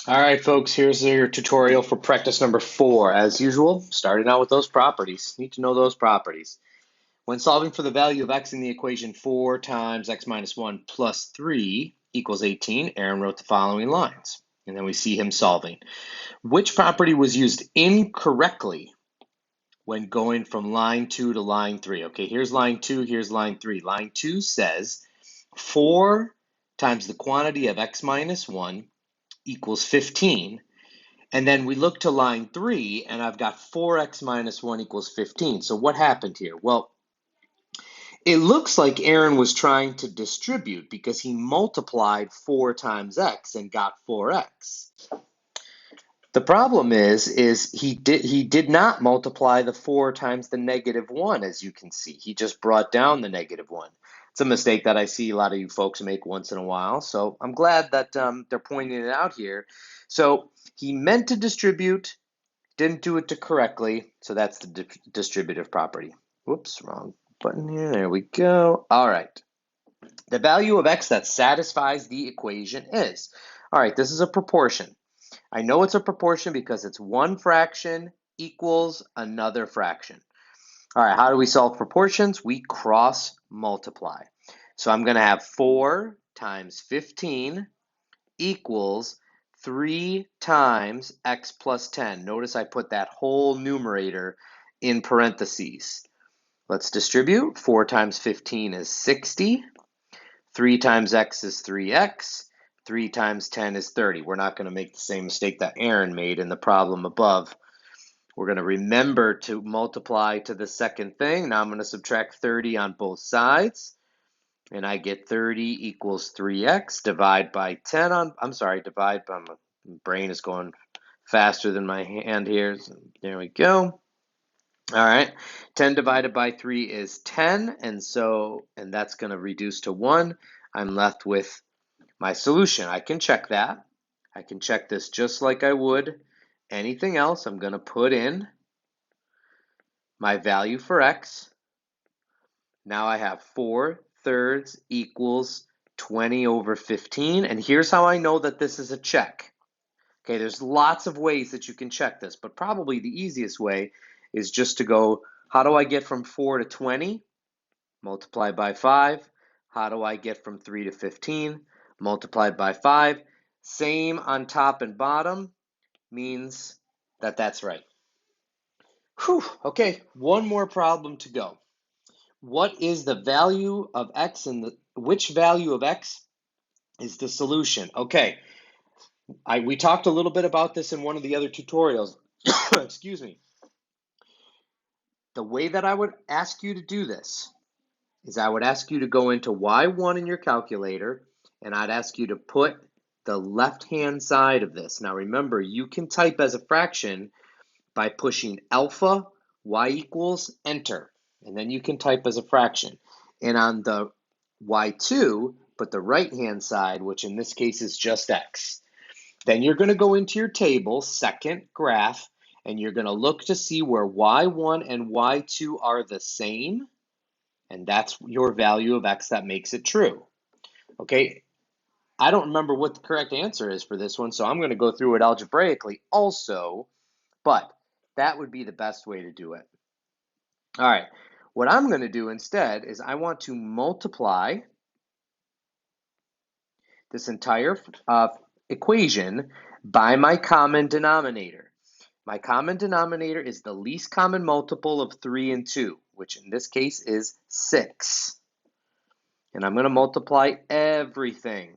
All right, folks, here's your tutorial for practice number 4. As usual, starting out with those properties. Need to know those properties. When solving for the value of x in the equation 4 times x minus 1 plus 3 equals 18, Aaron wrote the following lines. And then we see him solving. Which property was used incorrectly when going from line 2 to line 3? Okay, here's line 2, here's line 3. Line 2 says 4 times the quantity of x minus 1 equals 15. And then we look to line 3, and I've got 4x minus 1 equals 15. So what happened here? Well, it looks like Aaron was trying to distribute because he multiplied 4 times x and got 4x. The problem is he did not multiply the 4 times the negative 1, as you can see. He just brought down the negative 1. It's a mistake that I see a lot of you folks make once in a while, so I'm glad that they're pointing it out here. So he meant to distribute, didn't do it correctly, so that's the distributive property. Whoops, wrong button here. There we go. All right. The value of x that satisfies the equation is, all right, this is a proportion. I know it's a proportion because it's one fraction equals another fraction. All right, how do we solve proportions? We cross multiply. So I'm going to have 4 times 15 equals 3 times x plus 10. Notice I put that whole numerator in parentheses. Let's distribute. 4 times 15 is 60. 3 times x is 3x. 3 times 10 is 30. We're not going to make the same mistake that Aaron made in the problem above. We're going to remember to multiply to the second thing. Now I'm going to subtract 30 on both sides. And I get 30 equals 3x. Divide by 10 on, divide by, my brain is going faster than my hand here. So there we go. All right, 10 divided by 3 is 10, and that's going to reduce to 1. I'm left with my solution. I can check that. I can check this just like I would anything else. I'm going to put in my value for x. Now I have 4/3 equals 20 over 15, and here's how I know that this is a check. Okay, there's lots of ways that you can check this, but probably the easiest way is just to go, how do I get from 4 to 20? Multiply by 5. How do I get from 3 to 15? Multiplied by 5. Same on top and bottom means that that's right. Whew, okay, one more problem to go. What is the value of x and which value of x is the solution? Okay, we talked a little bit about this in one of the other tutorials. Excuse me. The way that I would ask you to do this is I would ask you to go into y1 in your calculator, and I'd ask you to put the left-hand side of this. Now remember, you can type as a fraction by pushing alpha, y equals, enter, and then you can type as a fraction. And on the y2, put the right-hand side, which in this case is just x. Then you're going to go into your table, second graph, and you're going to look to see where y1 and y2 are the same, and that's your value of x that makes it true. Okay, I don't remember what the correct answer is for this one, so I'm going to go through it algebraically also, but that would be the best way to do it. All right, what I'm going to do instead is I want to multiply this entire equation by my common denominator. My common denominator is the least common multiple of 3 and 2, which in this case is 6. And I'm going to multiply everything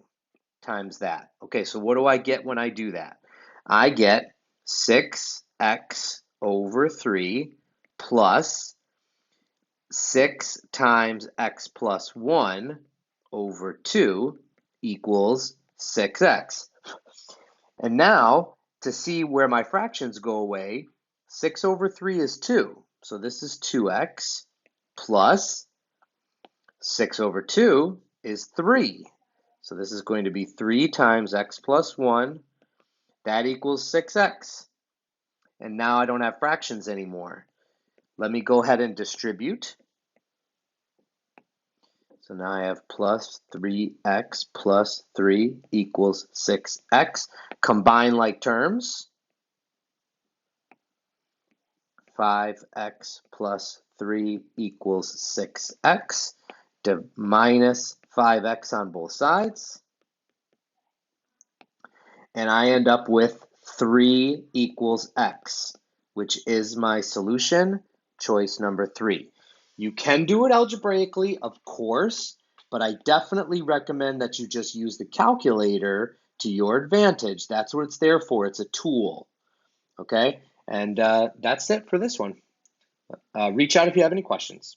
times that. Okay, so what do I get when I do that? I get 6x over 3 plus 6 times x plus 1 over 2 equals 6x. And now, to see where my fractions go away, 6 over 3 is 2. So this is 2x plus 6 over 2 is 3. So this is going to be 3 times x plus 1. That equals 6x. And now I don't have fractions anymore. Let me go ahead and distribute. So now I have plus 3x plus 3 equals 6x. Combine like terms. 5x plus 3 equals 6x. Minus 5x on both sides. And I end up with 3 equals x, which is my solution, choice number 3. You can do it algebraically, of course, but I definitely recommend that you just use the calculator to your advantage. That's what it's there for. It's a tool, okay? And that's it for this one. Reach out if you have any questions.